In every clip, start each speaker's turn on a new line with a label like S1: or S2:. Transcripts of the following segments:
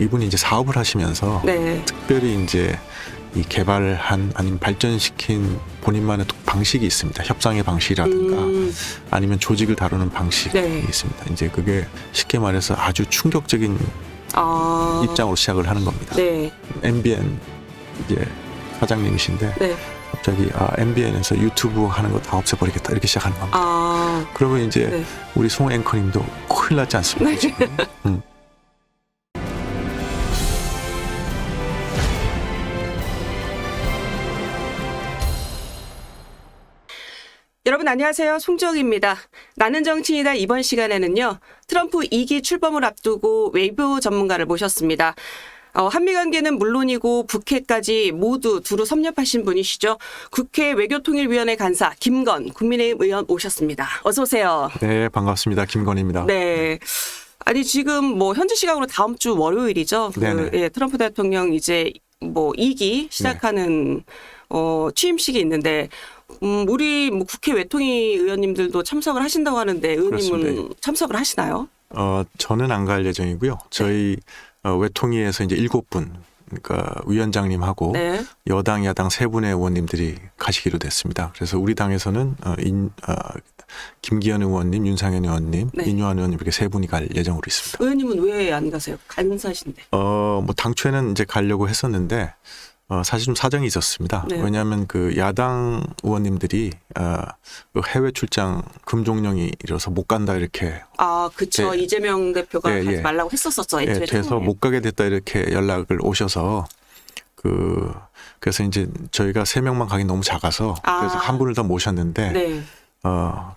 S1: 이분이 이제 사업을 하시면서
S2: 네.
S1: 특별히 이제 이 개발한 아니면 발전시킨 본인만의 방식이 있습니다. 협상의 방식이라든가 아니면 조직을 다루는 방식이
S2: 네.
S1: 있습니다. 이제 그게 쉽게 말해서 아주 충격적인 입장으로 시작을 하는 겁니다.
S2: 네.
S1: MBN 이제 사장님이신데
S2: 네.
S1: 갑자기 MBN에서 유튜브 하는 거 다 없애버리겠다 이렇게 시작하는 겁니다. 그러면 이제
S2: 네.
S1: 우리 송 앵커님도 큰일 났지 않습니까?
S2: 네.
S1: 지금?
S2: 여러분 안녕하세요. 송정입니다. 나는 정치이다 이번 시간에는요. 트럼프 2기 출범을 앞두고 외교 전문가를 모셨습니다. 한미관계는 물론이고 북핵까지 모두 두루 섭렵하신 분이시죠. 국회 외교통일위원회 간사 김건 국민의힘 의원 오셨습니다. 어서 오세요.
S1: 네, 반갑습니다. 김건희입니다.
S2: 네. 아니 지금 뭐 현지 시각으로 다음 주 월요일이죠. 트럼프 대통령 이제 뭐 2기 시작하는 취임식이 있는데 우리 뭐 국회 외통위 의원님들도 참석을 하신다고 하는데 의원님은
S1: 그렇습니다.
S2: 참석을 하시나요?
S1: 저는 안 갈 예정이고요. 저희 외통위에서 이제 7분 그러니까 위원장님하고
S2: 네.
S1: 여당, 야당 3분의 의원님들이 가시기로 됐습니다. 그래서 우리 당에서는 김기현 의원님, 윤상현 의원님,
S2: 네.
S1: 민유한 의원님 이렇게 3분이 갈 예정으로 있습니다.
S2: 의원님은 왜 안 가세요? 간사신데.
S1: 뭐 당초에는 이제 가려고 했었는데 사실 좀 사정이 있었습니다.
S2: 네.
S1: 왜냐하면 그 야당 의원님들이 그 해외 출장 금종령이라서 못 간다 이렇게
S2: 그쵸.
S1: 네.
S2: 이재명 대표가
S1: 예,
S2: 가지
S1: 예.
S2: 말라고 했었었죠. 애초에
S1: 돼서
S2: 처음에.
S1: 못 가게 됐다 이렇게 연락을 오셔서 그래서 이제 저희가 3명만 가긴 너무 작아서 그래서 한 분을 더 모셨는데
S2: 네.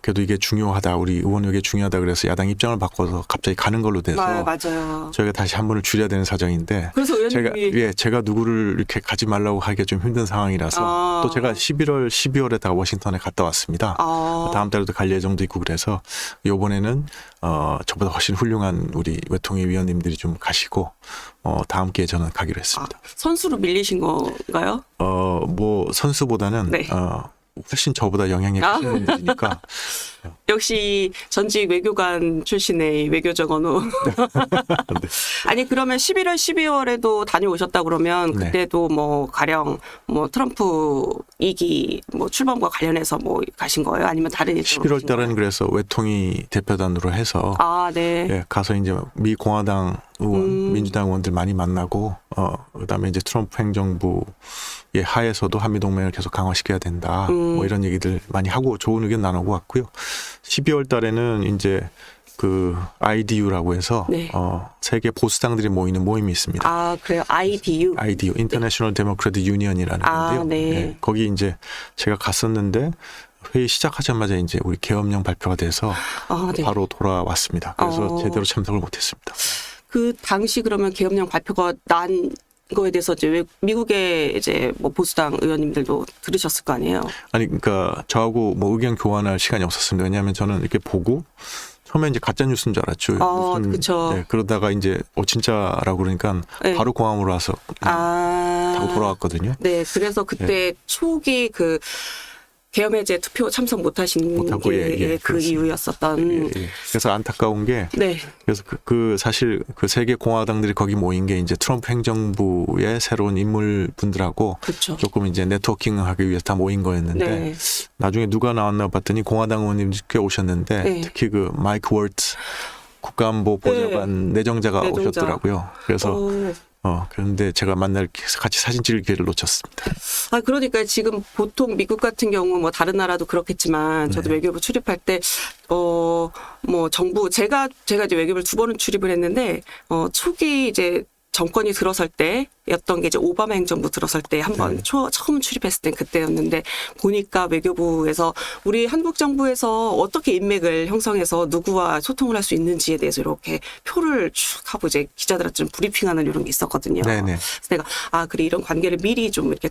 S1: 그래도 이게 중요하다. 우리 의원에게 중요하다. 그래서 야당 입장을 바꿔서 갑자기 가는 걸로 돼서
S2: 맞아요.
S1: 저희가 다시 한 분을 줄여야 되는 사정인데
S2: 그래서 의원님이
S1: 제가 누구를 이렇게 가지 말라고 하기가 좀 힘든 상황이라서 또 제가 11월, 12월에다가 워싱턴에 갔다 왔습니다. 다음 달에도 갈 예정도 있고 그래서 이번에는 저보다 훨씬 훌륭한 우리 외통위 위원님들이 좀 가시고 다음 기회에 저는 가기로 했습니다.
S2: 선수로 밀리신 건가요?
S1: 뭐 선수보다는
S2: 네.
S1: 훨씬 저보다 영향력이 큰 분이니까
S2: 역시 전직 외교관 출신의 외교적 언어.
S1: 네.
S2: 아니 그러면 11월, 12월에도 다녀오셨다 그러면
S1: 네.
S2: 그때도 뭐 가령 뭐 트럼프 2기 뭐 출범과 관련해서 뭐 가신 거예요? 아니면 다른 일정으로
S1: 11월
S2: 가신 거예요?
S1: 달은 그래서 외통위 대표단으로 해서
S2: 네.
S1: 예, 가서 이제 미 공화당 의원, 민주당 의원들 많이 만나고 그다음에 이제 트럼프 행정부의 하에서도 한미 동맹을 계속 강화시켜야 된다. 뭐 이런 얘기들 많이 하고 좋은 의견 나누고 왔고요. 12월 달에는 이제 그 IDU라고 해서
S2: 네.
S1: 세계 보수당들이 모이는 모임이 있습니다.
S2: 그래요? IDU.
S1: IDU, International Democratic Union이라는 건데요.
S2: 네.
S1: 네, 거기 이제 제가 갔었는데 회의 시작하자마자 이제 우리 계엄령 발표가 돼서
S2: 네.
S1: 바로 돌아왔습니다. 그래서 제대로 참석을 못했습니다.
S2: 그 당시 그러면 계엄령 발표가 난 거에 대해서 이제 미국의 이제 뭐 보수당 의원님들도 들으셨을 거 아니에요?
S1: 아니 그러니까 저하고 뭐 의견 교환할 시간이 없었습니다. 왜냐하면 저는 이렇게 보고 처음에 이제 가짜 뉴스인 줄 알았죠.
S2: 그렇죠.
S1: 네, 그러다가 이제 진짜라고 그러니까
S2: 네.
S1: 바로 공항으로 와서 타고 돌아왔거든요.
S2: 네, 그래서 그때 초기 그 계엄해제 투표 참석 못하신
S1: 못하고,
S2: 게 그 이유였었던.
S1: 그래서 안타까운 게
S2: 네.
S1: 그래서 그 사실 그 세계 공화당들이 거기 모인 게 이제 트럼프 행정부의 새로운 인물분들하고
S2: 그렇죠.
S1: 조금 이제 네트워킹하기 위해서 다 모인 거였는데
S2: 네.
S1: 나중에 누가 나왔나 봤더니 공화당 의원님들이 꽤 오셨는데
S2: 네.
S1: 특히 그 마이크 월트 국가안보 보좌관 내정자가 오셨더라고요. 그래서 그런데 제가 같이 사진 찍을 기회를 놓쳤습니다.
S2: 그러니까 지금 보통 미국 같은 경우 뭐 다른 나라도 그렇겠지만 저도 외교부 출입할 때 뭐 정부 제가 이제 외교부를 2번은 출입을 했는데 초기 이제 정권이 들어설 때였던 게 이제 오바마 행정부 들어설 때 한번 처음 출입했을 때 그때였는데 보니까 외교부에서 우리 한국 정부에서 어떻게 인맥을 형성해서 누구와 소통을 할 수 있는지에 대해서 이렇게 표를 쭉 하고 이제 기자들한테 좀 브리핑하는 이런 게 있었거든요.
S1: 네네.
S2: 그래서 내가 그래 이런 관계를 미리 좀 이렇게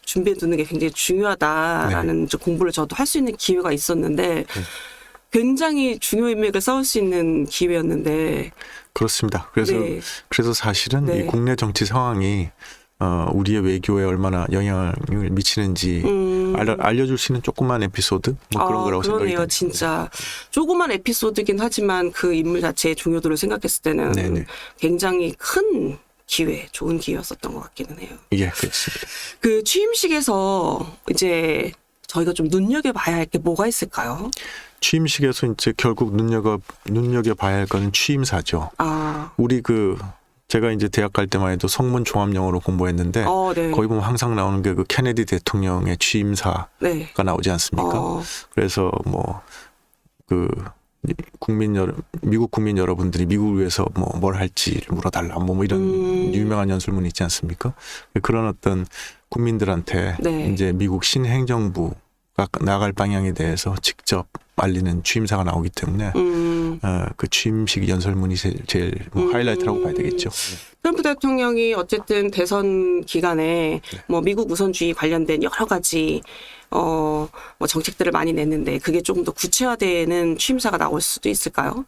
S2: 준비해 두는 게 굉장히 중요하다라는 공부를 저도 할 수 있는 기회가 있었는데 굉장히 중요 인맥을 쌓을 수 있는 기회였는데.
S1: 그렇습니다. 그래서 사실은 이 국내 정치 상황이 우리의 외교에 얼마나 영향을 미치는지 알려줄 수 있는 조그만 에피소드 뭐 그런 거라고 생각이
S2: 그러네요.
S1: 듭니다.
S2: 진짜 조그만 에피소드긴 하지만 그 인물 자체의 중요도를 생각했을 때는 굉장히 큰 기회, 좋은 기회였었던 것 같기는 해요.
S1: 예, 그렇습니다.
S2: 그 취임식에서 이제 저희가 좀 눈여겨봐야 할 게 뭐가 있을까요?
S1: 취임식에서 이제 결국 눈여겨봐야 할 거는 취임사죠.
S2: 아,
S1: 우리 제가 이제 대학 갈 때만 해도 성문 종합 영어로 공부했는데
S2: 네.
S1: 거기 보면 항상 나오는 게 그 케네디 대통령의 취임사가
S2: 네.
S1: 나오지 않습니까? 그래서 미국 국민 여러분들이 미국을 위해서 뭘 할지를 물어달라 뭐 이런 유명한 연설문이 있지 않습니까? 그런 어떤 국민들한테
S2: 네.
S1: 이제 미국 신행정부가 나갈 방향에 대해서 직접 알리는 취임사가 나오기 때문에 그 취임식 연설문이 제일 하이라이트라고 봐야 되겠죠.
S2: 트럼프 대통령이 어쨌든 대선 기간에
S1: 네.
S2: 뭐 미국 우선주의 관련된 여러 가지 뭐 정책들을 많이 냈는데 그게 조금 더 구체화되는 취임사가 나올 수도 있을까요?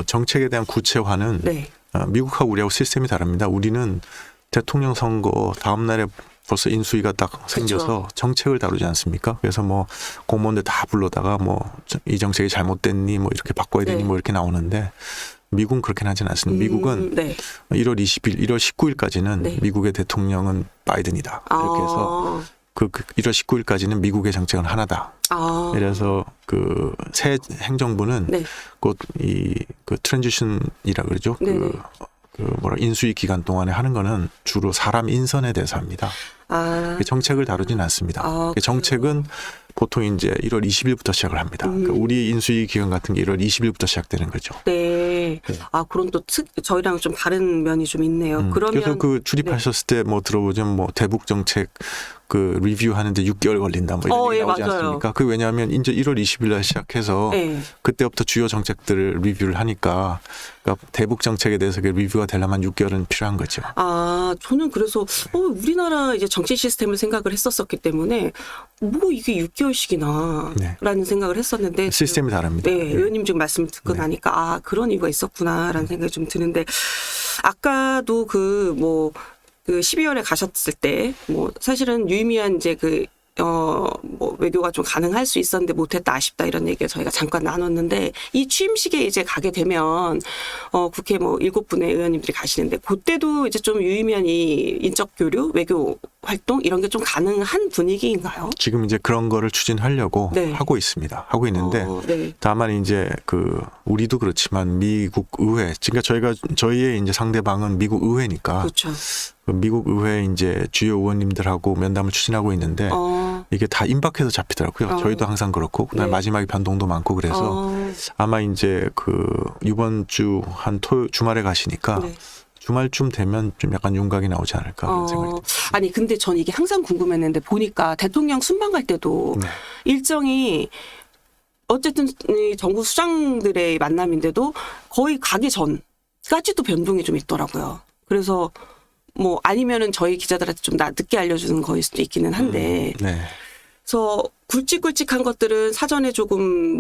S1: 정책에 대한 구체화는
S2: 네.
S1: 미국하고 우리하고 시스템이 다릅니다. 우리는 대통령 선거 다음 날에 벌써 인수위가 딱 생겨서 정책을 다루지 않습니까? 그래서 공무원들 다 불러다가 이 정책이 잘못됐니 이렇게 바꿔야 되니
S2: 네.
S1: 이렇게 나오는데 미국은 그렇게는 하진 않습니다. 미국은
S2: 네.
S1: 1월 19일까지는
S2: 네.
S1: 미국의 대통령은 바이든이다. 이렇게 해서 1월 19일까지는 미국의 정책은 하나다. 그래서 새 행정부는
S2: 네.
S1: 곧 그 트랜지션이라 그러죠.
S2: 네.
S1: 인수위 기간 동안에 하는 거는 주로 사람 인선에 대해서 합니다. 정책을 다루지는 않습니다. 정책은 보통 이제 1월 20일부터 시작을 합니다. 그러니까 우리 인수위 기간 같은 게 1월 20일부터 시작되는 거죠.
S2: 네. 그럼 또 저희랑 좀 다른 면이 좀 있네요. 그러면
S1: 그래서 출입하셨을 때 들어보면 대북 정책 리뷰하는데 6개월 걸린다 이런 얘기 나오지
S2: 맞아요.
S1: 않습니까? 그게 왜냐하면 이제 1월 20일 날 시작해서
S2: 네.
S1: 그때부터 주요 정책들을 리뷰를 하니까 그러니까 대북 정책에 대해서 리뷰가 되려면 6개월은 필요한 거죠.
S2: 저는 그래서 우리나라 이제 정치 시스템을 생각을 했었기 때문에 이게 6개월씩이나
S1: 네.
S2: 라는 생각을 했었는데
S1: 시스템이 다릅니다.
S2: 네, 의원님 지금 말씀을 듣고
S1: 네.
S2: 나니까 그런 이유가 있었구나라는 생각이 좀 드는데 아까도 그 12월에 가셨을 때 사실은 유의미한 이제 외교가 좀 가능할 수 있었는데 못했다 아쉽다 이런 얘기를 저희가 잠깐 나눴는데 이 취임식에 이제 가게 되면 국회 7분의 의원님들이 가시는데 그때도 이제 좀 유의미한 이 인적 교류 외교 활동 이런 게 좀 가능한 분위기인가요?
S1: 지금 이제 그런 거를 추진하려고
S2: 네.
S1: 하고 있습니다. 하고 있는데
S2: 네.
S1: 다만 이제 우리도 그렇지만 미국 의회, 그러니까 저희의 이제 상대방은 미국 의회니까
S2: 그렇죠.
S1: 미국 의회 이제 주요 의원님들하고 면담을 추진하고 있는데 이게 다 임박해서 잡히더라고요. 저희도 항상 그렇고 그다음에
S2: 네.
S1: 마지막에 변동도 많고 그래서 아마 이제 이번 주 한 주말에 가시니까
S2: 네.
S1: 주말쯤 되면 좀 약간 윤곽이 나오지 않을까 그런 생각이 듭니다.
S2: 아니 근데 전 이게 항상 궁금했는데 보니까 대통령 순방 갈 때도
S1: 네.
S2: 일정이 어쨌든 이 정부 수장들의 만남인데도 거의 가기 전까지도 변동이 좀 있더라고요. 그래서 아니면은 저희 기자들한테 좀 늦게 알려주는 거일 수도 있기는 한데
S1: 네.
S2: 그래서 굵직굵직한 것들은 사전에 조금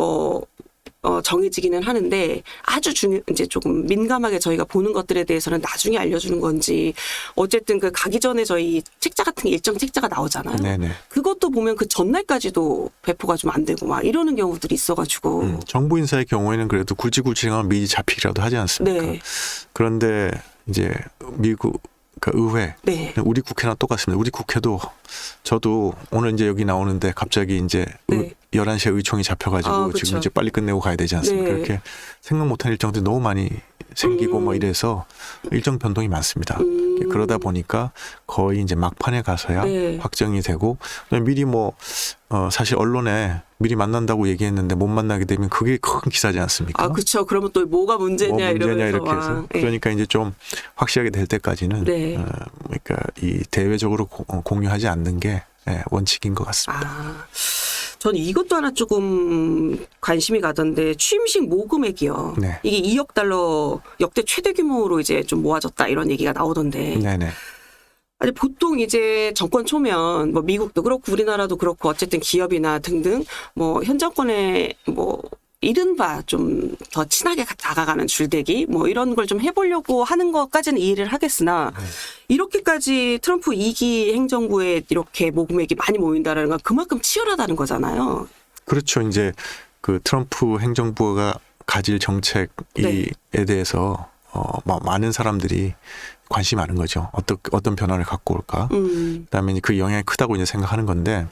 S2: 정해지기는 하는데 아주 이제 조금 민감하게 저희가 보는 것들에 대해서는 나중에 알려주는 건지 어쨌든 가기 전에 저희 책자 같은 게 일정 책자가 나오잖아요.
S1: 네네.
S2: 그것도 보면 그 전날까지도 배포가 좀 안 되고 이러는 경우들이 있어가지고.
S1: 정부 인사의 경우에는 그래도 굵직굵직하면 미리 잡히기라도 하지 않습니까?
S2: 네.
S1: 그런데 이제 미국 의회,
S2: 네.
S1: 우리 국회랑 똑같습니다. 우리 국회도 저도 오늘 이제 여기 나오는데 갑자기 이제
S2: 네.
S1: 11시에 의총이 잡혀가지고
S2: 그쵸.
S1: 지금 이제 빨리 끝내고 가야 되지 않습니까?
S2: 네.
S1: 그렇게 생각 못한 일정들이 너무 많이 생기고 이래서 일정 변동이 많습니다. 그러다 보니까 거의 이제 막판에 가서야
S2: 네.
S1: 확정이 되고 미리 사실 언론에 미리 만난다고 얘기했는데 못 만나게 되면 그게 큰 기사지 않습니까?
S2: 그렇죠. 그러면 또 뭐가 문제냐 이러면서
S1: 이렇게 해서 그러니까 이제 좀 확실하게 될 때까지는
S2: 네.
S1: 그러니까 이 대외적으로 공유하지 않는 게 원칙인 것 같습니다.
S2: 전 이것도 하나 조금 관심이 가던데 취임식 모금액이요.
S1: 네.
S2: 이게 2억 달러 역대 최대 규모로 이제 좀 모아졌다 이런 얘기가 나오던데.
S1: 네네.
S2: 아니 보통 이제 정권 초면 미국도 그렇고 우리나라도 그렇고 어쨌든 기업이나 등등 현 정권에 이른바 좀 더 친하게 다가가는 줄대기 이런 걸 좀 해보려고 하는 것까지는 이해를 하겠으나 이렇게까지 트럼프 2기 행정부에 이렇게 모금액이 많이 모인다는 건 그만큼 치열하다는 거잖아요.
S1: 그렇죠. 이제 트럼프 행정부가 가질 정책에
S2: 네.
S1: 대해서 많은 사람들이 관심이 많은 거죠. 어떤 변화를 갖고 올까. 그다음에 이제 그 영향이 크다고 이제 생각하는 건데,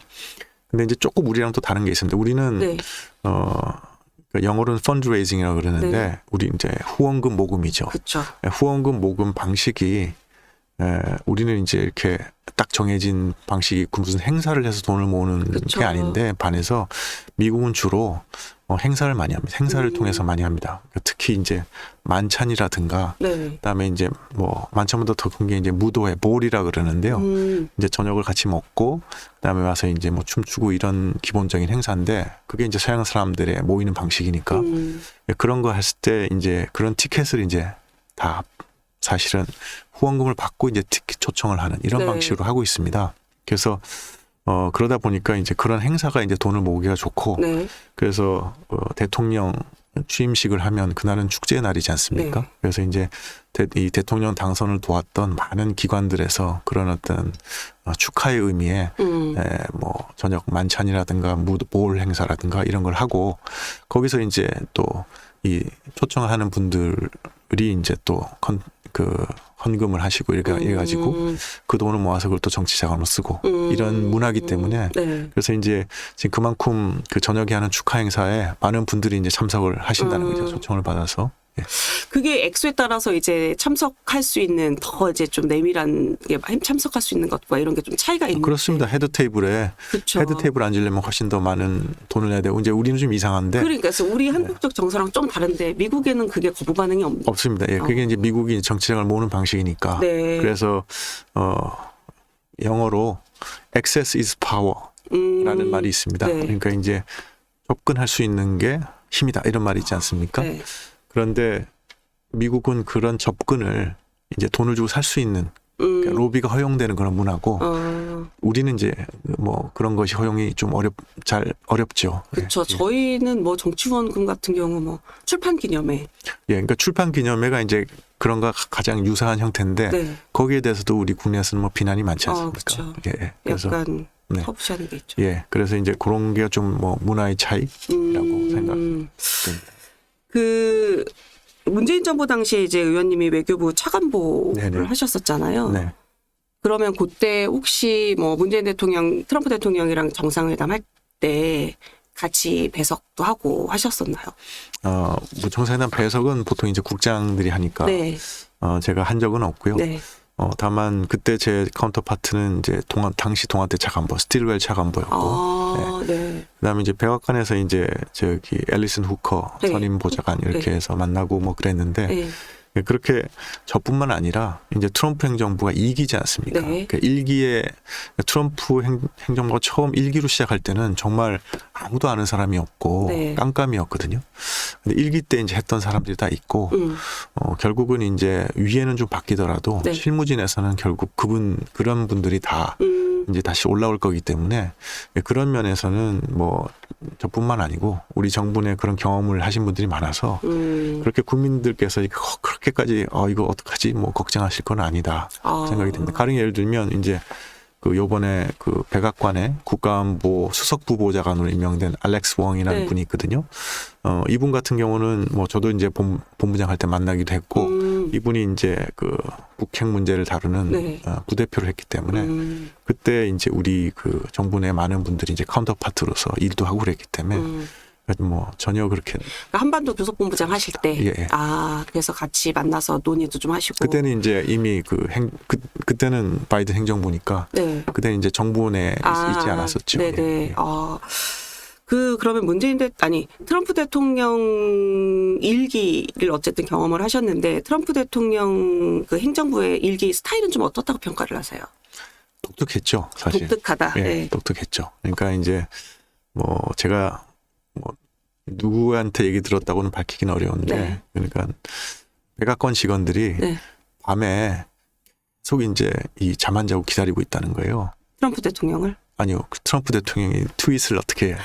S1: 근데 이제 조금 우리랑 또 다른 게 있습니다. 우리는
S2: 네.
S1: 영어로는 펀드레이징이라고 그러는데
S2: 네.
S1: 우리 이제 후원금 모금이죠.
S2: 그렇죠.
S1: 후원금 모금 방식이 우리는 이제 이렇게 딱 정해진 방식이 무슨 행사를 해서 돈을 모으는
S2: 그쵸.
S1: 게 아닌데 반해서 미국은 주로 행사를 많이 합니다. 행사를 통해서 많이 합니다. 특히 이제 만찬이라든가
S2: 네.
S1: 그다음에 이제 뭐 만찬보다 더 큰 게 이제 무도회 볼이라 그러는데요. 이제 저녁을 같이 먹고 그다음에 와서 이제 뭐 춤추고 이런 기본적인 행사인데 그게 이제 서양 사람들의 모이는 방식이니까 그런 거 했을 때 이제 그런 티켓을 이제 다 사실은 후원금을 받고 이제 티켓 초청을 하는 이런
S2: 네.
S1: 방식으로 하고 있습니다. 그래서 그러다 보니까 이제 그런 행사가 이제 돈을 모으기가 좋고
S2: 네.
S1: 그래서 대통령 취임식을 하면 그날은 축제의 날이지 않습니까?
S2: 네.
S1: 그래서 이제 이 대통령 당선을 도왔던 많은 기관들에서 그런 어떤 축하의 의미에 뭐 저녁 만찬이라든가 볼 행사라든가 이런 걸 하고 거기서 이제 또 이 초청하는 분들이 이제 또 헌금을 하시고 이렇게 해가지고 그 돈을 모아서 그걸 또 정치 자금으로 쓰고 이런 문화기 때문에
S2: 네.
S1: 그래서 이제 지금 그만큼 그 저녁에 하는 축하 행사에 많은 분들이 이제 참석을 하신다는 거죠. 초청을 받아서. 예.
S2: 그게 액수에 따라서 이제 참석할 수 있는 더 이제 좀 내밀한 게 참석할 수 있는 것과 이런 게 좀 차이가 있는.
S1: 그렇습니다. 헤드 테이블에
S2: 그쵸.
S1: 헤드 테이블 앉으려면 훨씬 더 많은 돈을 내야 되고 이제 우리는 좀 이상한데
S2: 그러니까 그래서 우리 한국적 정서랑 좀 다른데 미국에는 그게 거부 반응이 없는.
S1: 없습니다. 예, 그게 이제 미국이 정치장을 모으는 방식이니까.
S2: 네.
S1: 그래서 영어로 excess is power라는 말이 있습니다.
S2: 네.
S1: 그러니까 이제 접근할 수 있는 게 힘이다 이런 말이 있지 않습니까?
S2: 네.
S1: 그런데 미국은 그런 접근을 이제 돈을 주고 살 수 있는 그러니까 로비가 허용되는 그런 문화고 우리는 이제 뭐 그런 것이 허용이 좀 어렵죠.
S2: 그렇죠.
S1: 예.
S2: 저희는 뭐 정치원금 같은 경우 뭐 출판 기념회.
S1: 예, 그러니까 출판 기념회가 이제 그런 거 가장 유사한 형태인데
S2: 네.
S1: 거기에 대해서도 우리 국내에서는 뭐 비난이 많지 않습니까?
S2: 그렇죠.
S1: 예, 그래서
S2: 약간
S1: 네.
S2: 터부시하는 게 있죠.
S1: 예, 그래서 이제 그런 게 좀 뭐 문화의 차이라고 생각됩니다.
S2: 그 문재인 정부 당시에 이제 의원님이 외교부 차관보를
S1: 네네.
S2: 하셨었잖아요.
S1: 네.
S2: 그러면 그때 혹시 뭐 문재인 대통령, 트럼프 대통령이랑 정상회담 할 때 같이 배석도 하고 하셨었나요?
S1: 뭐 정상회담 배석은 보통 이제 국장들이 하니까
S2: 네.
S1: 제가 한 적은 없고요.
S2: 네.
S1: 다만 그때 제 카운터파트는 이제 당시 동아대 차관보 스틸웰 차관보였고
S2: 네.
S1: 그다음에 이제 백악관에서 이제 저기 앨리슨 후커
S2: 네.
S1: 선임 보좌관 이렇게
S2: 네.
S1: 해서 만나고 뭐 그랬는데
S2: 네.
S1: 그렇게 저뿐만 아니라 이제 트럼프 행정부가 2기지 않습니까?
S2: 네.
S1: 그러니까 1기에 트럼프 행정부가 처음 1기로 시작할 때는 정말 아무도 아는 사람이 없고
S2: 네.
S1: 깜깜이었거든요. 근데 1기 때 이제 했던 사람들이 다 있고 결국은 이제 위에는 좀 바뀌더라도
S2: 네.
S1: 실무진에서는 결국 그런 분들이 다 이제 다시 올라올 거기 때문에 그런 면에서는 뭐 저뿐만 아니고 우리 정부 내 그런 경험을 하신 분들이 많아서 그렇게 국민들께서 그렇게까지 이거 어떡하지 뭐 걱정하실 건 아니다 생각이 듭니다. 가령 예를 들면 이제 그 요번에 그 백악관에 국가안보 수석 부보좌관으로 임명된 알렉스 웡이라는
S2: 네.
S1: 분이 있거든요. 이분 같은 경우는 뭐 저도 이제 본부장 할 때 만나기도 했고 이분이 이제 그 북핵 문제를 다루는
S2: 네.
S1: 부대표를 했기 때문에 그때 이제 우리 그 정부 내 많은 분들이 이제 카운터파트로서 일도 하고 그랬기 때문에 뭐 전혀 그렇게
S2: 그러니까 한반도 교섭본부장 하실 때,
S1: 예.
S2: 그래서 같이 만나서 논의도 좀 하시고.
S1: 그때는 이제 이미 그때는 바이든 행정부니까
S2: 네.
S1: 그때는 이제 정부 내에 있지 않았었죠.
S2: 네네.
S1: 예.
S2: 그러면 트럼프 대통령 일기를 어쨌든 경험을 하셨는데 트럼프 대통령 그 행정부의 일기 스타일은 좀 어떻다고 평가를 하세요?
S1: 독특했죠, 사실.
S2: 독특하다.
S1: 예,
S2: 네.
S1: 독특했죠. 그러니까 이제 뭐 제가 뭐 누구한테 얘기 들었다고는 밝히기는 어려운데
S2: 네.
S1: 그러니까 백악관 직원들이
S2: 네.
S1: 밤에 속 이제 이 잠 안 자고 기다리고 있다는 거예요.
S2: 트럼프 대통령을?
S1: 아니요, 트럼프 대통령이 트윗을 어떻게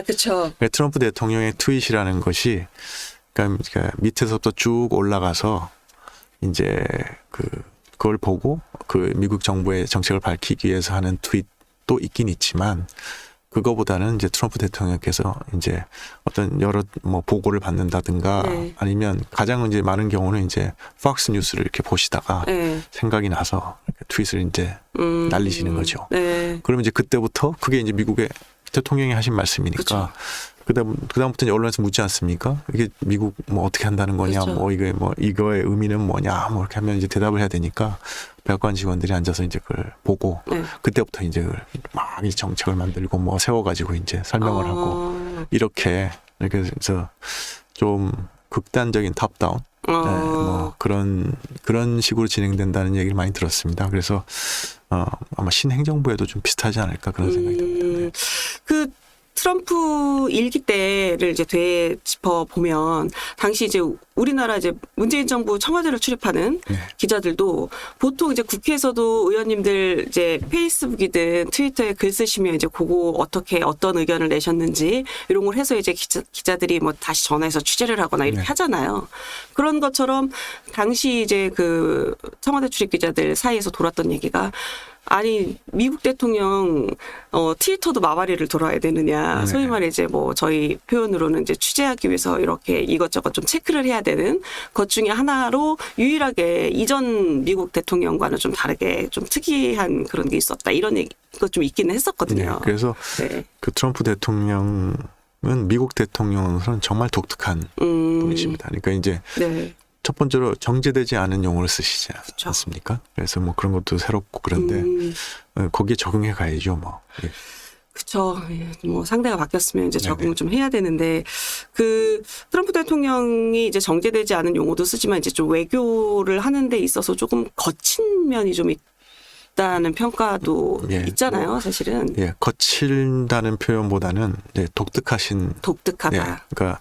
S2: 그렇죠.
S1: 트럼프 대통령의 트윗이라는 것이 그러니까 밑에서부터 쭉 올라가서 이제 그걸 보고 그 미국 정부의 정책을 밝히기 위해서 하는 트윗도 있긴 있지만 그거보다는 이제 트럼프 대통령께서 이제 어떤 여러 뭐 보고를 받는다든가
S2: 네.
S1: 아니면 가장 이제 많은 경우는 이제 팍스 뉴스를 이렇게 보시다가
S2: 네.
S1: 생각이 나서 이렇게 트윗을 이제 날리시는 거죠.
S2: 네.
S1: 그러면 이제 그때부터 그게 이제 미국의 대통령이 하신 말씀이니까
S2: 그쵸.
S1: 그다음부터 이제 언론에서 묻지 않습니까? 이게 미국 뭐 어떻게 한다는 거냐,
S2: 그쵸.
S1: 뭐 이게 뭐 이거의 의미는 뭐냐, 뭐 이렇게 하면 이제 대답을 해야 되니까 백악관 직원들이 앉아서 이제 그걸 보고
S2: 네.
S1: 그때부터 이제 그걸 막 이 정책을 만들고 뭐 세워가지고 이제 설명을 하고 이렇게 그래서 좀 극단적인 탑다운 네, 뭐 그런 식으로 진행된다는 얘기를 많이 들었습니다. 그래서 아마 신행정부에도 좀 비슷하지 않을까 그런 생각이 듭니다. 네.
S2: 그 트럼프 일기 때를 이제 되짚어 보면 당시 이제 우리나라 이제 문재인 정부 청와대를 출입하는
S1: 네.
S2: 기자들도 보통 이제 국회에서도 의원님들 이제 페이스북이든 트위터에 글 쓰시면 이제 그거 어떻게 어떤 의견을 내셨는지 이런 걸 해서 이제 기자들이 뭐 다시 전화해서 취재를 하거나 이렇게
S1: 네.
S2: 하잖아요. 그런 것처럼 당시 이제 그 청와대 출입 기자들 사이에서 돌았던 얘기가 아니 미국 대통령 트위터도 마바리를 돌아야 되느냐.
S1: 네.
S2: 소위 말해 이제 뭐 저희 표현으로는 이제 취재하기 위해서 이렇게 이것저것 좀 체크를 해야 되는 것 중에 하나로 유일하게 이전 미국 대통령과는 좀 다르게 좀 특이한 그런 게 있었다. 이런 얘기가 좀 있기는 했었거든요.
S1: 네, 그래서
S2: 네.
S1: 그 트럼프 대통령은 미국 대통령으로는 정말 독특한 분이십니다. 그러니까 이제
S2: 네.
S1: 첫 번째로 정제되지 않은 용어를 쓰시지
S2: 그쵸.
S1: 않습니까? 그래서 뭐 그런 것도 새롭고 그런데 거기에 적응해 가야죠, 뭐. 예.
S2: 그렇죠. 뭐 상대가 바뀌었으면 이제 적응을
S1: 네네.
S2: 좀 해야 되는데 그 트럼프 대통령이 이제 정제되지 않은 용어도 쓰지만 이제 좀 외교를 하는 데 있어서 조금 거친 면이 좀 있다는 평가도
S1: 예,
S2: 있잖아요, 사실은.
S1: 예, 거칠다는 표현보다는 네,
S2: 독특하다.
S1: 예, 그러니까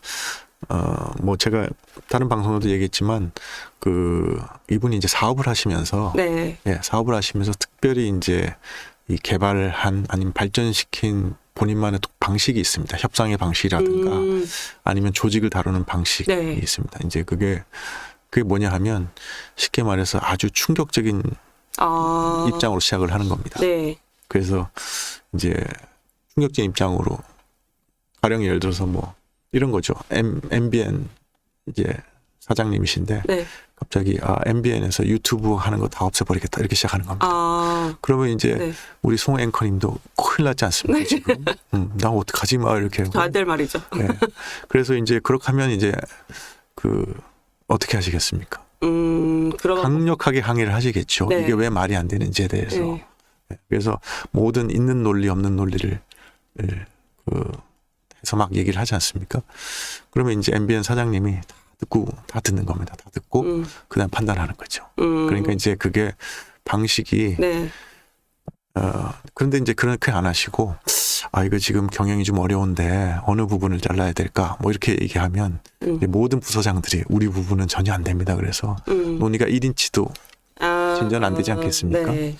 S1: 뭐 제가 다른 방송에도 얘기했지만 그 이분이 이제 사업을 하시면서
S2: 네.
S1: 예, 사업을 하시면서 특별히 이제 이 개발한 아니면 발전시킨 본인만의 방식이 있습니다. 협상의 방식이라든가 아니면 조직을 다루는 방식이
S2: 네.
S1: 있습니다. 이제 그게 뭐냐 하면 쉽게 말해서 아주 충격적인 입장으로 시작을 하는 겁니다.
S2: 네.
S1: 그래서 이제 충격적인 입장으로 가령 예를 들어서 뭐 이런 거죠. MBN 이제 사장님이신데
S2: 네.
S1: 갑자기 MBN에서 유튜브 하는 거 다 없애버리겠다 이렇게 시작하는 겁니다. 그러면 이제
S2: 네.
S1: 우리 송 앵커님도 큰일 났지 않습니까 지금? 나 어떡하지 마 이렇게.
S2: 안 될 말이죠.
S1: 네. 그래서 이제 그렇게 하면 이제 그 어떻게 하시겠습니까?
S2: 그럼
S1: 강력하게 항의를 하시겠죠.
S2: 네.
S1: 이게 왜 말이 안 되는지에 대해서.
S2: 네.
S1: 네. 그래서 모든 있는 논리 없는 논리를 해서 막 얘기를 하지 않습니까? 그러면 이제 MBN 사장님이 다 듣는 겁니다. 다 듣고 그다음 판단하는 거죠. 그러니까 이제 그게 방식이
S2: 네.
S1: 그런데 이제 그렇게 안 하시고 이거 지금 경영이 좀 어려운데 어느 부분을 잘라야 될까 뭐 이렇게 얘기하면 이제 모든 부서장들이 우리 부분은 전혀 안 됩니다. 그래서 논의가 1인치도 진전 안 되지 않겠습니까?
S2: 네.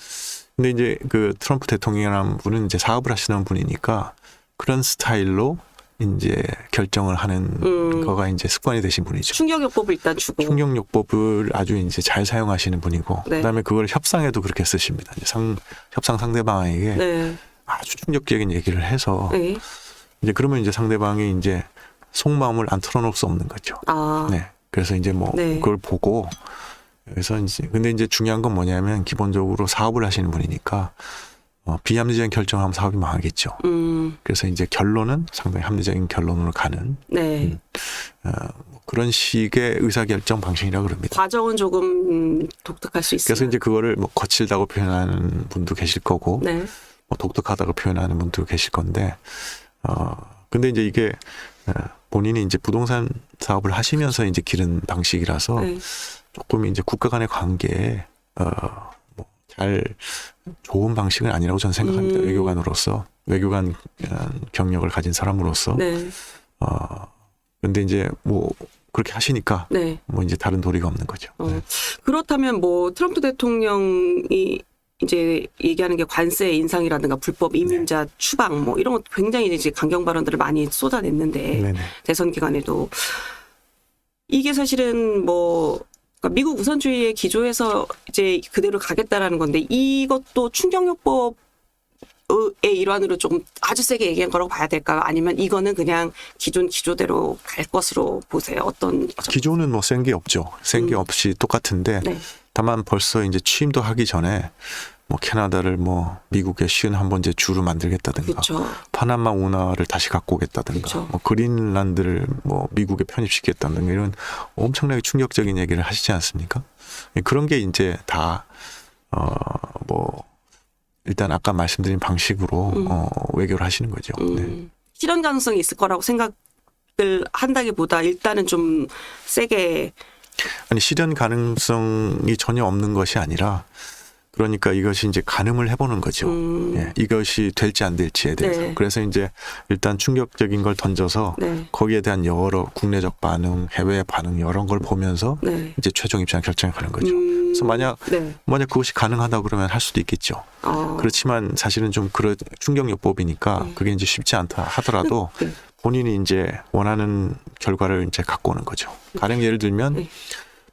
S1: 근데 이제 그 트럼프 대통령이라는 분은 이제 사업을 하시는 분이니까 그런 스타일로 이제 결정을 하는 거가 이제 습관이 되신 분이죠.
S2: 충격요법을 일단 주고.
S1: 충격요법을 아주 이제 잘 사용하시는 분이고,
S2: 네.
S1: 그다음에 그걸 협상에도 그렇게 쓰십니다. 이제 협상 상대방에게
S2: 네.
S1: 아주 충격적인 얘기를 해서
S2: 네.
S1: 이제 그러면 이제 상대방이 이제 속마음을 안 털어놓을 수 없는 거죠. 네. 그래서 이제 뭐
S2: 네.
S1: 그걸 보고 그래서 이제 근데 이제 중요한 건 뭐냐면 기본적으로 사업을 하시는 분이니까 비합리적인 결정하면 사업이 망하겠죠. 그래서 이제 결론은 상당히 합리적인 결론으로 가는
S2: 네.
S1: 그런 식의 의사결정 방식이라고 그럽니다.
S2: 과정은 조금 독특할 수 있어요.
S1: 그래서 이제 그거를 뭐 거칠다고 표현하는 분도 계실 거고,
S2: 네.
S1: 뭐 독특하다고 표현하는 분도 계실 건데, 근데 이제 이게 본인이 이제 부동산 사업을 하시면서 이제 기른 방식이라서
S2: 네.
S1: 조금 이제 국가 간의 관계에 잘 좋은 방식은 아니라고 저는 생각합니다. 외교관으로서 외교관 경력을 가진 사람으로서.
S2: 네.
S1: 근데 이제 뭐 그렇게 하시니까
S2: 네.
S1: 뭐 이제 다른 도리가 없는 거죠. 네.
S2: 그렇다면 뭐 트럼프 대통령이 이제 얘기하는 게 관세 인상이라든가 불법 이민자 추방 뭐 이런 것 굉장히 이제 강경 발언들을 많이 쏟아냈는데
S1: 네네.
S2: 대선 기간에도 이게 사실은 뭐 그러니까 미국 우선주의에 기조해서 이제 그대로 가겠다라는 건데 이것도 충격요법으로 일환으로 조금 아주 세게 얘기한 거라고 봐야 될까요? 아니면 이거는 그냥 기존 기조대로 갈 것으로 보세요? 어떤
S1: 기조는 뭐 센 게 없죠. 센 게 없이 똑같은데
S2: 네.
S1: 다만 벌써 이제 취임도 하기 전에 뭐 캐나다를 뭐 미국의 51번째 주로 만들겠다든가
S2: 그렇죠.
S1: 파나마 운하를 다시 갖고 오겠다든가
S2: 그쵸.
S1: 뭐 그린란드를 뭐 미국에 편입시키겠다든가 이런 엄청나게 충격적인 얘기를 하시지 않습니까? 그런 게 이제 다 뭐 일단 아까 말씀드린 방식으로 외교를 하시는 거죠. 네.
S2: 실현 가능성이 있을 거라고 생각을 한다기보다 일단은 좀 세게
S1: 아니 실현 가능성이 전혀 없는 것이 아니라 그러니까 이것이 이제 가늠을 해보는 거죠. 예, 이것이 될지 안 될지에 대해서.
S2: 네.
S1: 그래서 이제 일단 충격적인 걸 던져서
S2: 네.
S1: 거기에 대한 여러 국내적 반응, 해외 반응 이런 걸 보면서
S2: 네.
S1: 이제 최종 입장을 결정하는 거죠. 그래서 만약
S2: 네.
S1: 그것이 가능하다 그러면 할 수도 있겠죠. 그렇지만 사실은 좀 그런 충격요법이니까 그게 이제 쉽지 않다 하더라도
S2: 네. 본인이
S1: 본인이 이제 원하는 결과를 이제 갖고 오는 거죠. 가령 예를 들면
S2: 네.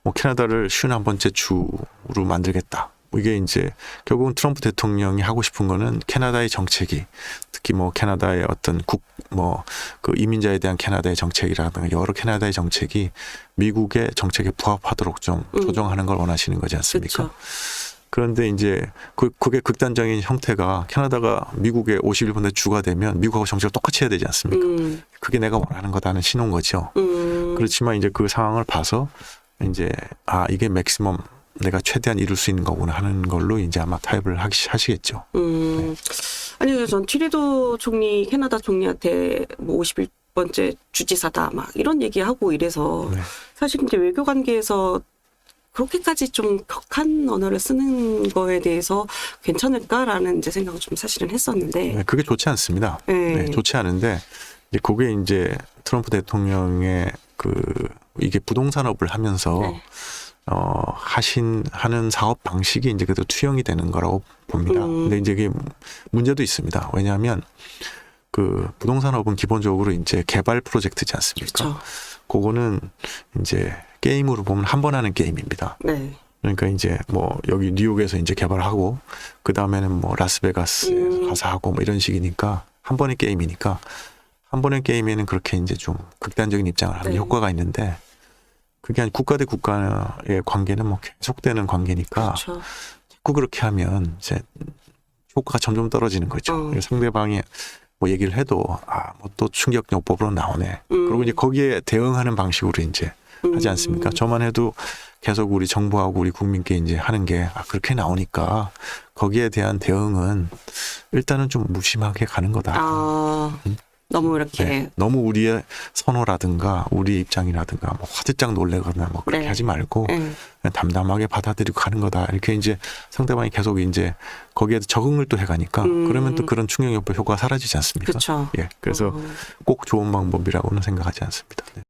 S1: 뭐 캐나다를 51번째 주로 만들겠다. 이게 이제 결국은 트럼프 대통령이 하고 싶은 거는 캐나다의 정책이 특히 뭐 캐나다의 어떤 그 이민자에 대한 캐나다의 정책이라든가 여러 캐나다의 정책이 미국의 정책에 부합하도록 좀 조정하는 걸 원하시는 거지 않습니까?
S2: 그쵸.
S1: 그런데 이제 그게 극단적인 형태가 캐나다가 미국의 51번째 주가 되면 미국하고 정책을 똑같이 해야 되지 않습니까? 그게 내가 원하는 거다는 신호인 거죠. 그렇지만 이제 그 상황을 봐서 이제 이게 맥시멈 내가 최대한 이룰 수 있는 거구나 하는 걸로 이제 아마 타협을 하시겠죠. 네.
S2: 아니 그래서 전 트리도 총리 캐나다 총리한테 뭐 51번째 주지사다 막 이런 얘기하고 이래서
S1: 네.
S2: 사실 이제 외교 관계에서 그렇게까지 좀 격한 언어를 쓰는 거에 대해서 괜찮을까라는 이제 생각을 좀 사실은 했었는데
S1: 네, 그게 좋지 않습니다.
S2: 네.
S1: 네, 좋지 않은데 이제 그게 이제 트럼프 대통령의 이게 부동산업을 하면서
S2: 네.
S1: 하는 사업 방식이 이제 그래도 투영이 되는 거라고 봅니다. 근데 이제 이게 문제도 있습니다. 왜냐하면 그 부동산업은 기본적으로 이제 개발 프로젝트지 않습니까?
S2: 그렇죠.
S1: 그거는 이제 게임으로 보면 한 번 하는 게임입니다.
S2: 네.
S1: 그러니까 이제 뭐 여기 뉴욕에서 이제 개발하고 그 다음에는 뭐 라스베가스에 가서 하고 뭐 이런 식이니까 한 번의 게임이니까 한 번의 게임에는 그렇게 이제 좀 극단적인 입장을 하는
S2: 네.
S1: 효과가 있는데 그게 아니 국가 대 국가의 관계는 뭐 계속되는 관계니까
S2: 그렇죠.
S1: 자꾸 그렇게 하면 이제 효과가 점점 떨어지는 거죠. 상대방이 뭐 얘기를 해도 뭐 또 충격요법으로 나오네. 그리고 이제 거기에 대응하는 방식으로 이제 하지 않습니까? 저만 해도 계속 우리 정부하고 우리 국민께 이제 하는 게 그렇게 나오니까 거기에 대한 대응은 일단은 좀 무심하게 가는 거다.
S2: 너무 이렇게
S1: 네, 너무 우리의 선호라든가 우리의 입장이라든가 뭐 화들짝 놀래거나 뭐 그렇게
S2: 네.
S1: 하지 말고
S2: 네.
S1: 그냥 담담하게 받아들이고 가는 거다. 이렇게 이제 상대방이 계속 이제 거기에 적응을 또 해가니까 그러면 또 그런 충격요법 효과가 사라지지 않습니까?
S2: 그렇죠.
S1: 예, 그래서 꼭 좋은 방법이라고는 생각하지 않습니다. 네.